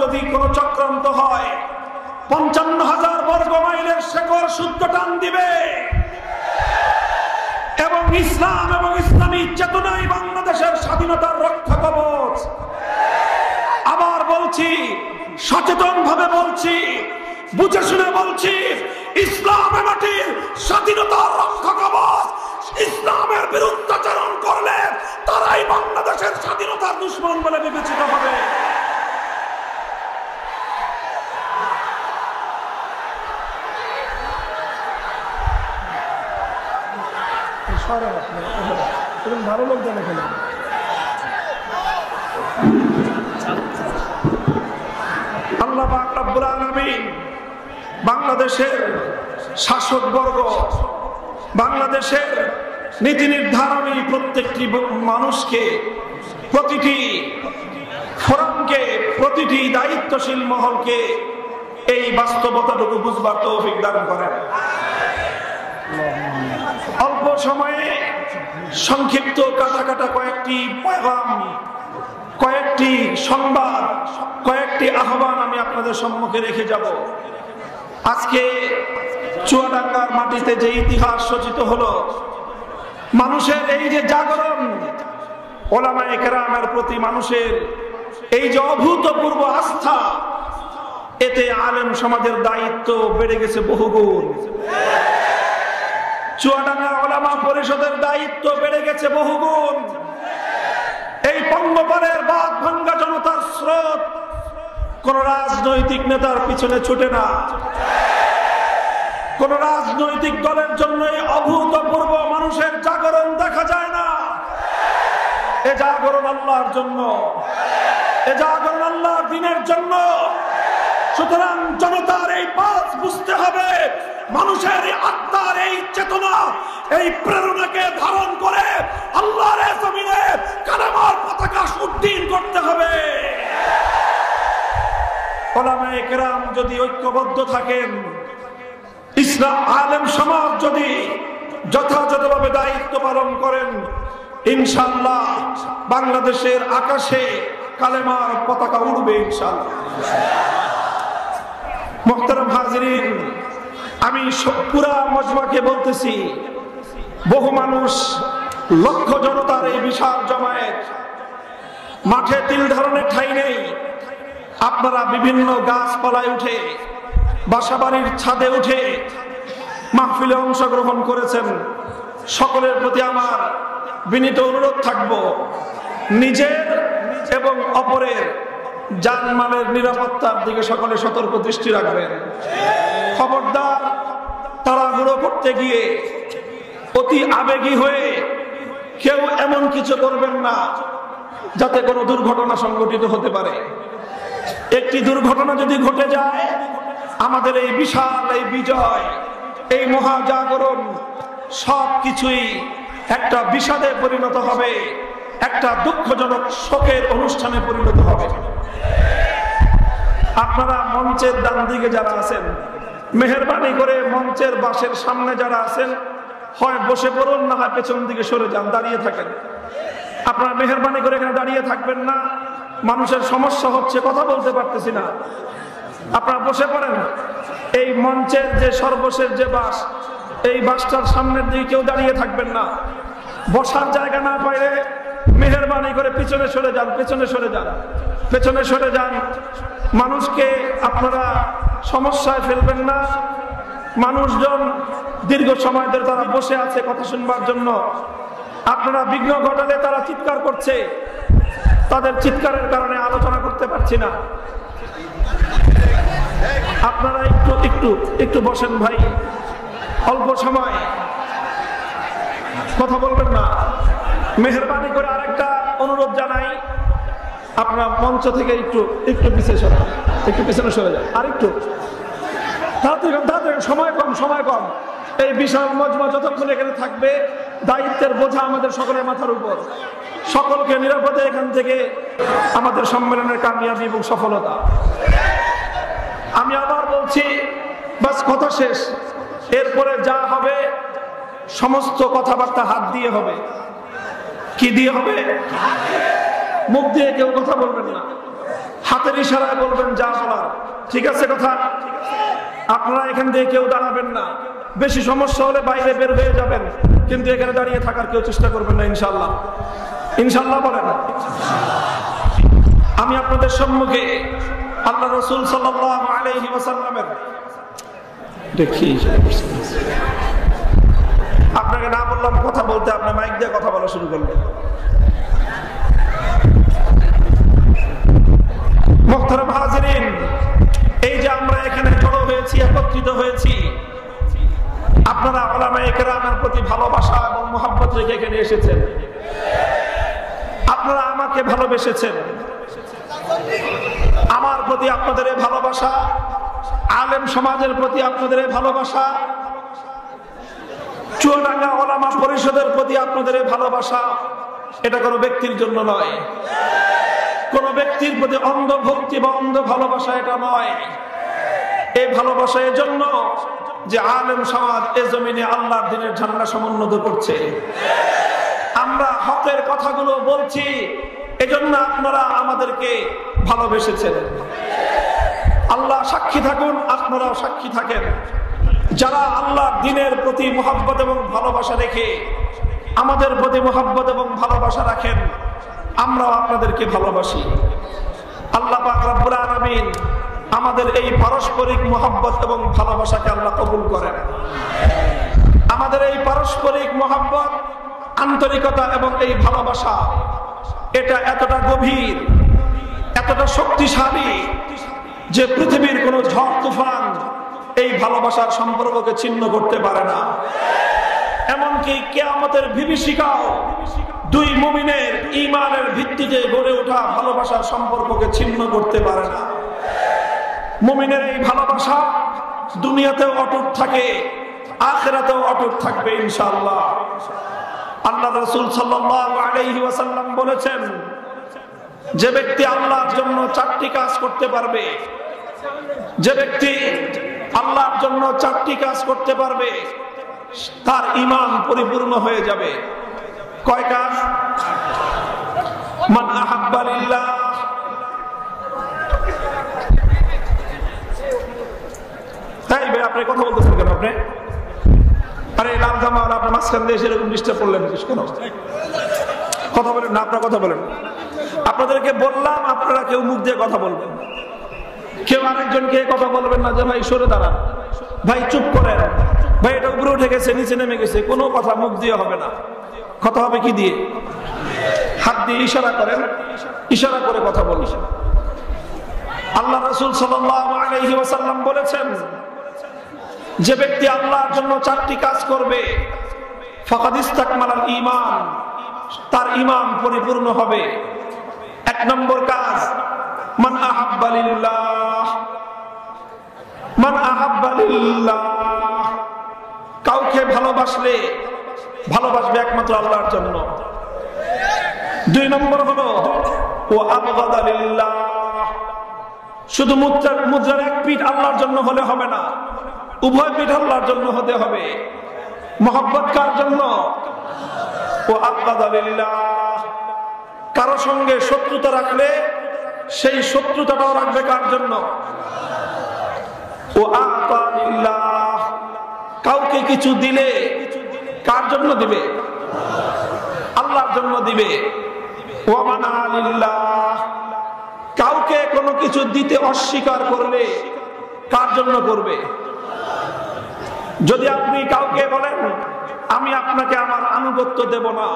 যদি কোনো চক্রান্ত হয় 55,000 বর্গ মাইলের শেকড় শুদ্ধ টান দিবে এবং ইসলাম এবং ইসলামী চেতনাই বাংলাদেশের স্বাধীনতার রক্ষা কবচ। আবার বলছি, সচেতন ভাবে বলছি, বুঝে শুনে বলছি, ইসলামের মাটির স্বাধীনতার রক্ষা কবচ। ইসলামের বিরুদ্ধাচরণ করলে তারাই বাংলাদেশের স্বাধীনতার দুশ্মন বলে বিবেচিত হবে। ভালো লোক জানে কেন আল্লাহ পাক রব্বুল আলামিন বাংলাদেশের শাসকবর্গ, বাংলাদেশের নীতি নির্ধারণী প্রত্যেকটি মানুষকে, প্রতিটি ফোরামকে, প্রতিটি দায়িত্বশীল মহলকে এই বাস্তবতাটুকু বুঝবার তৌফিক দান করেন। অল্প সময়ে সংক্ষিপ্ত কাটা কয়েকটি পয়গাম, কয়েকটি সংবাদ, কয়েকটি আহ্বান আমি আপনাদের সম্মুখে রেখে যাব। আজকে চুয়াডাঙ্গার মাটিতে যে ইতিহাস রচিত হলো, মানুষের এই যে জাগরণ, ওলামায়ে কেরামের প্রতি মানুষের এই যে অভূতপূর্ব আস্থা, এতে আলেম সমাজের দায়িত্ব বেড়ে গেছে বহুগুণ। চুয়াডাঙ্গা ওলামা পরিষদের দায়িত্ব বেড়ে গেছে বহুগুণ। এই পঙ্গপালের বাদ ভাঙ্গা জনতার স্রোত কোন রাজনৈতিক নেতার পিছনে ছুটে না, কোন রাজনৈতিক দলের জন্য অভূতপূর্ব মানুষের জাগরণ দেখা যায় না। এ জাগরণ আল্লাহর জন্য, এ জাগরণ আল্লাহর দ্বীনের জন্য। সুতরাং জনতার এই পথ বুঝতে হবে, মানুষের আত্মার এই চেতনা, এই প্রেরণাকে ধারণ করে আল্লাহর জমিনে কালেমার পতাকা উড্ডীন করতে হবে। ওলামায়ে কেরাম যদি ঐক্যবদ্ধ থাকেন, ইসলাম আলেম সমাজ যদি যথাযথভাবে দায়িত্ব পালন করেন, ইনশাআল্লাহ বাংলাদেশের আকাশে কালেমার পতাকা উড়বে ইনশাআল্লাহ। মুহতারাম হাজিরিন, আমি পুরা মজমাকে বলতেছি, বহু মানুষ, লক্ষ জনতার এই বিশাল জমায়েত, মাঠে তিল ধারণের ঠাঁই নেই। আপনারা বিভিন্ন গাছপালায় উঠে, বাসাবাড়ির ছাদে উঠে মাহফিলে অংশগ্রহণ করেছেন। সকলের প্রতি আমার বিনীত অনুরোধ থাকবো, নিজের এবং অপরের জানমালের নিরাপত্তার দিকে সকলে সতর্ক দৃষ্টি রাখবেন। খবরদার তাড়াহুড়ো করতে গিয়ে অতি আবেগী হয়ে কেউ এমন কিছু করবেন না যাতে কোনো দুর্ঘটনা সংঘটিত হতে পারে। একটি দুর্ঘটনা যদি ঘটে যায়, আমাদের এই বিশাল এই বিজয়, এই মহাজাগরণ সবকিছুই একটা বিষাদে পরিণত হবে, একটা দুঃখজনক শোকের অনুষ্ঠানে পরিণত হবে। আপনারা মঞ্চের ডান দিকে যারা আছেন, মেহেরবানি করে মঞ্চের বাসের সামনে যারা আছেন, হয় বসে পড়ুন, না হয় পেছন দিকে সরে যান, দাঁড়িয়ে থাকেন। আপনারা মেহেরবানি করে এখানে দাঁড়িয়ে থাকবেন না, মানুষের সমস্যা হচ্ছে, কথা বলতে পারতেছি না। আপনারা বসে পড়েন। এই মঞ্চের যে সর্বশেষ যে বাস, এই বাসটার সামনের দিকে কেউ দাঁড়িয়ে থাকবেন না। বসার জায়গা না পাইলে মেহেরবানি করে পিছনে সরে যান, পেছনে সরে যান, পেছনে সরে যান। মানুষকে আপনারা সমস্যায় ফেলবেন না। মানুষজন দীর্ঘ সময় ধরে তারা বসে আছে কথা শুনবার জন্য। আপনারা বিঘ্ন ঘটালে তারা চিৎকার করছে, তাদের চিৎকারের কারণে আলোচনা করতে পারছি না। আপনারা একটু একটু একটু বসেন ভাই, অল্প সময় কথা বলবেন না। মেহেরবানি করে আরেকটা অনুরোধ জানাই, আপনারা মঞ্চ থেকে একটু একটু পিছিয়ে সরে, একটু পিছনে সরে যান, আর একটু তাড়াতাড়ি, সময় কম, সময় কম। এই বিশাল মজমা যতক্ষণ এখানে থাকবে, দায়িত্বের বোঝা আমাদের সকলের মাথার উপর। সকলকে নিরাপদে এখান থেকে আমাদের সম্মেলনের কামিয়াবি এবং সফলতা। আমি আবার বলছি, বাস কথা শেষ। এরপরে যা হবে সমস্ত কথাবার্তা হাত দিয়ে হবে। কি দিয়ে হবে? মুখ দিয়ে কেউ কথা বলবেন না, হাত হাতের ইশারায় বলবেন যা বলার, ঠিক আছে কথা? আপনারা এখান থেকে কেউ দাঁড়াবেন না, বেশি সমস্যা হলে বাইরে বের হয়ে যাবেন, কিন্তু এখানে দাঁড়িয়ে থাকার কেউ চেষ্টা করবেন না, ইনশাআল্লাহ। ইনশাআল্লাহ বলেন। আমি আপনাদের সম্মুখে আল্লাহ রাসূল সাল্লাল্লাহু আলাইহি ওয়াসাল্লামের দেখি, আপনাকে না বললাম কথা বলতে, আপনি মাইক দিয়ে কথা বলা শুরু করলেন। মুহতারাম হাজিরিন, এই যে আমরা এখানে জড়ো হয়েছি, একত্রিত হয়েছি, আপনারা উলামায়ে কেরামের প্রতি ভালোবাসা এবং মহব্বত রেখে এখানে এসেছেন। আপনারা আমাকে ভালোবেসেছেন, আমার প্রতি আপনাদের ভালোবাসা, আলেম সমাজের প্রতি আপনাদের ভালোবাসা, চুয়াডাঙ্গা ওলামা পরিষদের প্রতি আপনাদের ভালোবাসা, এটা কোনো ব্যক্তির জন্য নয়, কোন ব্যক্তির প্রতি অন্ধ ভক্তি বা অন্ধ ভালোবাসা এটা নয়। এই ভালোবাসা এজন্য যে আলেম সমাজ এ জমিনে আল্লাহর দ্বীনের ঝান্ডা সমুন্নত করছে। আমরা হকের কথাগুলো বলছি, এজন্য আপনারা আমাদেরকে ভালোবেসেছেন। আল্লাহ সাক্ষী থাকুন, আপনারাও সাক্ষী থাকেন। যারা আল্লাহর দ্বীনের প্রতি মুহাব্বত এবং ভালোবাসা রেখে আমাদের প্রতি মুহাব্বত এবং ভালোবাসা রাখেন, আমরাও আপনাদেরকে ভালোবাসি। আল্লাহ পাক রব্বুল আলামিন আমাদের এই পারস্পরিক মুহাব্বত এবং ভালোবাসাকে আল্লাহ কবুল করেন। আমাদের এই পারস্পরিক মুহাব্বত, আন্তরিকতা এবং এই ভালোবাসা, এটা এতটা গভীর, এতটা শক্তিশালী যে পৃথিবীর কোন ঝড় তুফান এই ভালোবাসার সম্পর্ককে ছিন্ন করতে পারে না। এমনকি কিয়ামতের বিভীষিকাও দুই মুমিনের ঈমানের ভিত্তিতে গড়ে ওঠা ভালোবাসার সম্পর্ককে ছিন্ন করতে পারে না। মুমিনের এই ভালোবাসা দুনিয়াতেও অটুট থাকে, আখিরাতেও অটুট থাকবে ইনশাআল্লাহ। আল্লাহ রাসূল সাল্লাল্লাহু আলাইহি ওয়াসাল্লাম বলেছেন, যে ব্যক্তি আল্লাহর জন্য চারটি কাজ করতে পারবে, যে ব্যক্তি আল্লাহর জন্য চারটি কাজ করতে পারবে, তার ঈমান পরিপূর্ণ হয়ে যাবে। কয় কাজ? মান আহাব্বা লিল্লাহ, তাই ভাই আপনি কথা বলতেছেন কেন? আপনি আরে লাল জামা আর আপনার মাঝখান দিয়ে সেরকম ডিস্টার্ব করলেন কেন? কথা বলেন না, আপনার কথা বলেন। আপনাদেরকে বললাম আপনারা কেউ মুখ দিয়ে কথা বলবেন, কেউ আরেকজনকে কথা বলবেন না যে ভাই সরে দাঁড়ান, ভাই চুপ করেন, ভাই এটা উপরে উঠে গেছে নিচে নেমে গেছে, কোনো কথা মুখ দিয়ে হবে না। কথা হবে কি দিয়ে? হাত দিয়ে ইশারা করেন, ইশারা করে কথা বলুন। আল্লাহ রাসূল সাল্লাল্লাহু আলাইহি ওয়াসাল্লাম বলেছেন, যে ব্যক্তি আল্লাহর জন্য চারটি কাজ করবে, ফাকাদ ইসতাকমালাল ঈমান, তার ঈমান পরিপূর্ণ হবে। এক নম্বর কাজ, মান আহাব্বা লিল্লাহ, মান আহাব্বা লিল্লাহ, কাউকে ভালোবাসলে ভালোবাসবে একমাত্র আল্লাহর জন্য। দুই নম্বর হলো ও আবগাদা লিল্লাহ, শুধু মুদ্রার এক পিঠ আল্লাহর জন্য হলে হবে না, উভয় পিঠ আল্লাহর জন্য হতে হবে। মহব্বত কার জন্য? ও আবগাদা লিল্লাহ, কারো সঙ্গে শত্রুতা রাখলে সেই শত্রুতাটাও রাখবে কার জন্য? ও আতা লিল্লাহ, কাউকে কিছু দিলে কার জন্য দিবে? আল্লাহর জন্য দিবে। ওয়া মানা লিল্লাহ, কাউকে কোনো কিছু দিতে অস্বীকার করলে কার জন্য করবে? যদি আপনি কাউকে বলেন আমি আপনাকে আমার আনুগত্য দেব না,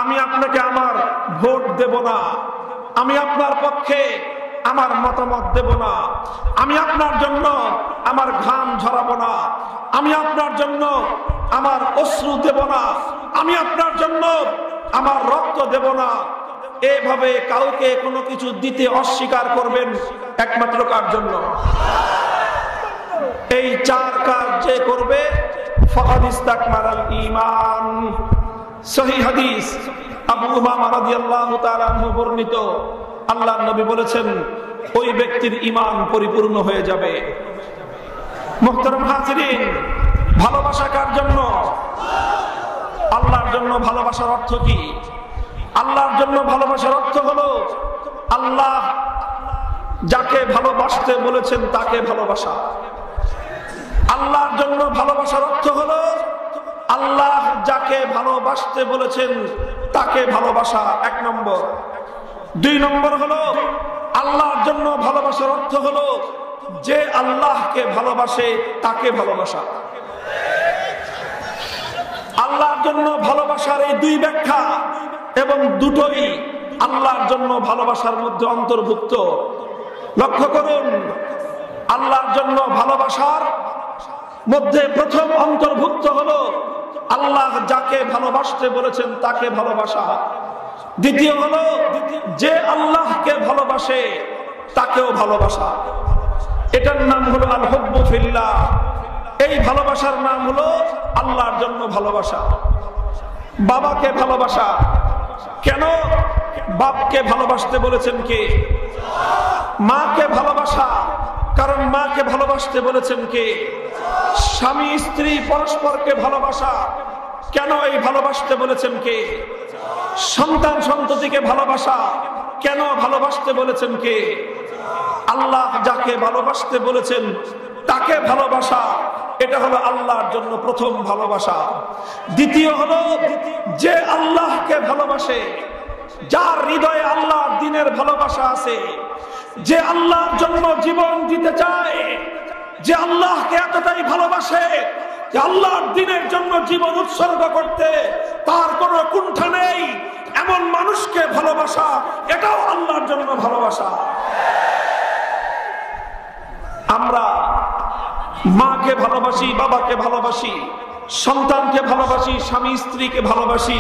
আমি আপনাকে আমার ভোট দেব না, আমি আপনার পক্ষে আমার মতামত দেব না, আমি আপনার জন্য আমার ঘাম ঝরাবো না, আমি আপনার জন্য আমার অশ্রু দেব না, আমি আপনার জন্য আমার রক্ত দেব না, এভাবে কাউকে কোনো কিছু দিতে অস্বীকার করবেন একমাত্র কার জন্য? এই চার কাজ যে করবে ফাকাদ ইসতাকমালাল ঈমান। সহিহ হাদিস, আবু উমামা রাদিয়াল্লাহু তাআলা আনহু বর্ণিত, আল্লাহর নবী বলেছেন ওই ব্যক্তির ঈমান পরিপূর্ণ হয়ে যাবে। মুহতারাম হাজিরিন, ভালোবাসা কার জন্য? আল্লাহর জন্য। ভালোবাসার অর্থ কি? আল্লাহর জন্য ভালোবাসার অর্থ হলো আল্লাহ যাকে ভালোবাসতে বলেছেন তাকে ভালোবাসা। আল্লাহর জন্য ভালোবাসার অর্থ হলো আল্লাহ যাকে ভালোবাসতে বলেছেন তাকে ভালোবাসা, 1 নম্বর। 2 নম্বর হলো আল্লাহর জন্য ভালোবাসার অর্থ হলো যে আল্লাহকে ভালোবাসে তাকে ভালোবাসা। আল্লাহর জন্য ভালোবাসার এই 2 ব্যাখ্যা এবং দুটোই আল্লাহর জন্য ভালোবাসার মধ্যে অন্তর্ভুক্ত। লক্ষ্য করুন, আল্লাহর জন্য ভালোবাসার মধ্যে প্রথম অন্তর্ভুক্ত হলো আল্লাহ যাকে ভালোবাসতে বলেছেন তাকে ভালোবাসা। দ্বিতীয় হলো যে আল্লাহকে ভালোবাসে তাকেও ভালোবাসা। এটার নাম হলো আল হুব্বু ফিল্লাহ। এই ভালোবাসার নাম হলো আল্লাহর জন্য ভালোবাসা। বাবাকে ভালোবাসা কেন? বাপকে ভালোবাসতে বলেছেন কে? মাকে ভালোবাসা, কারণ মাকে ভালোবাসতে বলেছেন কে? স্বামী স্ত্রী পরস্পরকে ভালোবাসা কেন? এই ভালোবাসতে বলেছেন কে? সন্তান সন্ততিকে ভালোবাসা কেন? ভালোবাসতে বলেছেন কে? আল্লাহ যাকে ভালোবাসতে বলেছেন তাকে ভালোবাসা, এটা হলো আল্লাহর জন্য প্রথম ভালোবাসা। দ্বিতীয় হলো যে আল্লাহকে ভালোবাসে, যার হৃদয়ে আল্লাহর দ্বীনের ভালোবাসা আছে, যে আল্লাহর জন্য জীবন দিতে চায়, যে আল্লাহকে এতটাই ভালোবাসে যে আল্লাহর দ্বীনের জন্য জীবন উৎসর্গ করতে তার কোনো কুণ্ঠা নেই, এমন মানুষকে ভালোবাসা, এটাও আল্লাহর জন্য ভালোবাসা। আমরা মাকে ভালোবাসি, বাবাকে ভালোবাসি, সন্তানকে ভালোবাসি, স্বামী স্ত্রীকে ভালোবাসি,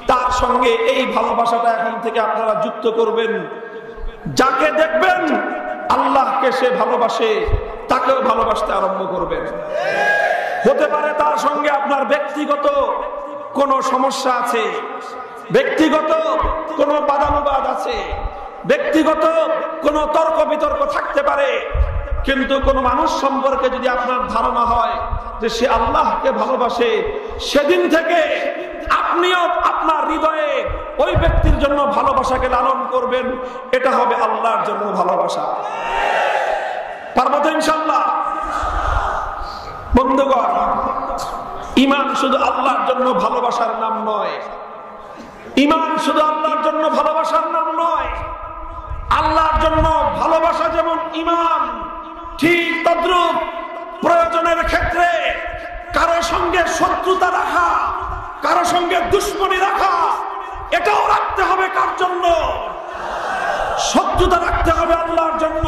তার সঙ্গে এই ভালোবাসাটা এখন থেকে আপনারা যুক্ত করবেন। যাকে দেখবেন আল্লাহকে সে ভালোবাসে তাকেও ভালোবাসতে আরম্ভ করবেন। হতে পারে তার সঙ্গে আপনার ব্যক্তিগত কোনো সমস্যা আছে, ব্যক্তিগত কোনো বাদানুবাদ আছে, ব্যক্তিগত কোনো তর্ক বিতর্ক থাকতে পারে, কিন্তু কোন মানুষ সম্পর্কে যদি আপনার ধারণা হয় যে সে আল্লাহকে ভালোবাসে, সেদিন থেকে আপনিও আপনার হৃদয়ে ওই ব্যক্তির জন্য ভালোবাসাকে লালন করবেন। এটা হবে আল্লাহর জন্য ভালোবাসা। পারবো তো ইনশাআল্লাহ? বন্ধুগণ, ঈমান শুধু আল্লাহর জন্য ভালোবাসার নাম নয়। ঈমান শুধু আল্লাহর জন্য ভালোবাসার নাম নয়। আল্লাহর জন্য ভালোবাসা যেমন ঈমান, ঠিক তদ্রূপ প্রয়োজনের ক্ষেত্রে কারো সঙ্গে শত্রুতা রাখা, কারো সঙ্গে দুশ্মনী রাখা, এটাও রাখতে হবে কার জন্য? শত্রুতা রাখতে হবে আল্লাহর জন্য,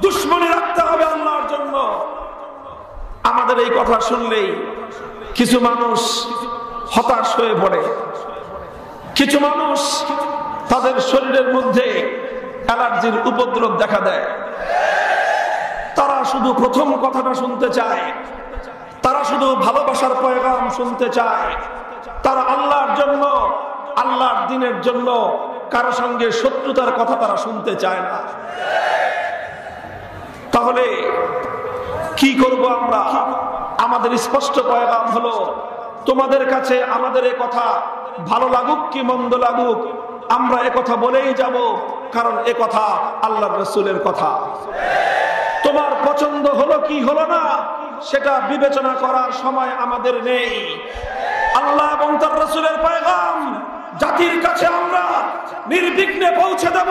দুশ্মনী রাখতে হবে আল্লাহর জন্য। আমাদের এই কথা শুনলেই কিছু মানুষ হতাশ হয়ে পড়ে, কিছু মানুষ তাদের শরীরের মধ্যে অ্যালার্জির উপদ্রব দেখা দেয়। তারা শুধু প্রথম কথাটা শুনতে চায়, তারা শুধু ভালোবাসার পয়গাম শুনতে চায়, তারা আল্লাহর জন্য, আল্লাহর দ্বীনের জন্য কারো সঙ্গে শত্রুতার কথা তারা শুনতে চায় না। তাহলে কি করব আমরা? আমাদের স্পষ্ট পয়গাম হলো, তোমাদের কাছে আমাদের এ কথা ভালো লাগুক কি মন্দ লাগুক, আমরা এ কথা বলেই যাব, কারণ এ কথা আল্লাহর রাসূলের কথা। তোমার পছন্দ হলো কি হলো না সেটা বিবেচনা করার সময় আমাদের নেই। আল্লাহ এবং তার রাসূলের পয়গাম জাতির কাছে আমরা নির্বিঘ্নে পৌঁছে দেব।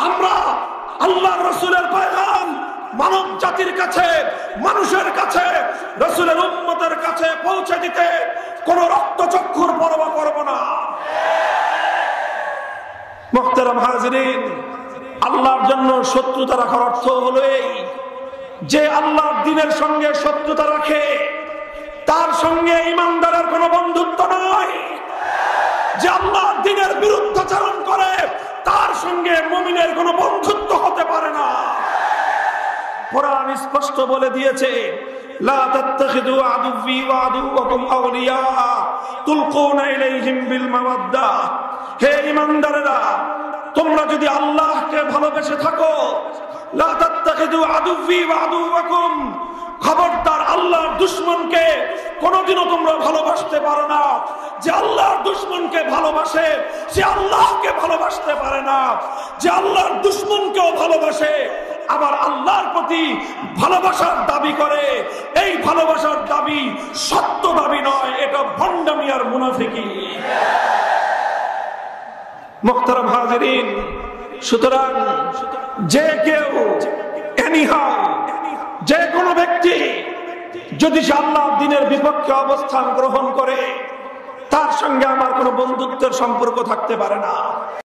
আমরা আল্লাহর রাসূলের পয়গাম মানব জাতির কাছে, মানুষের কাছে, রাসূলের উম্মতের কাছে পৌঁছে দিতে কোনো রক্তচক্ষুর পরোয়া করব না। মুহতারাম হাজিরিন, আল্লাহর জন্য শত্রুতা রাখার অর্থ হলো এই যে আল্লাহর দ্বীনের সঙ্গে শত্রুতা রাখে তার সঙ্গে ঈমানদারের কোনো বন্ধুত্ব নয়। যে আল্লাহর দ্বীনের বিরুদ্ধাচরণ করে তার সঙ্গে মুমিনের কোনো বন্ধুত্ব হতে পারে না। কোরআন স্পষ্ট বলে দিয়েছে, লা তাত্তাখিযু আদুওয়ি ওয়া আদুওয়াকুম আউলিয়া তুলকুনা ইলাইহিম বিল মাওয়াদ্দা। হে ঈমানদারেরা, তোমরা যদি আল্লাহকে ভালোবেসে থাকো, লা তাত্তাখিযু আদুওয়ি ওয়া আদুওয়াকুম, খবরদার আল্লাহর দুশমনকে কোনোদিনও তোমরা ভালোবাসতে পারো না। যে আল্লাহর দুশমনকে ভালোবাসে সে আল্লাহকে ভালোবাসতে পারে না। যে আল্লাহর দুশমনকেও ভালোবাসে, আবার আল্লাহর প্রতি ভালোবাসার দাবি করে, এই ভালোবাসার দাবি সত্য দাবি নয়, এটা ভণ্ডামি আর মুনাফিকি। মুহতারাম হাজিরিন, সুতরাং যে কেউ এনিহাউ, যে কোনো ব্যক্তি যদি সে আল্লাহর দ্বীনের বিপক্ষে অবস্থান গ্রহণ করে, তার সঙ্গে আমার কোনো বন্ধুত্বের সম্পর্ক থাকতে পারে না।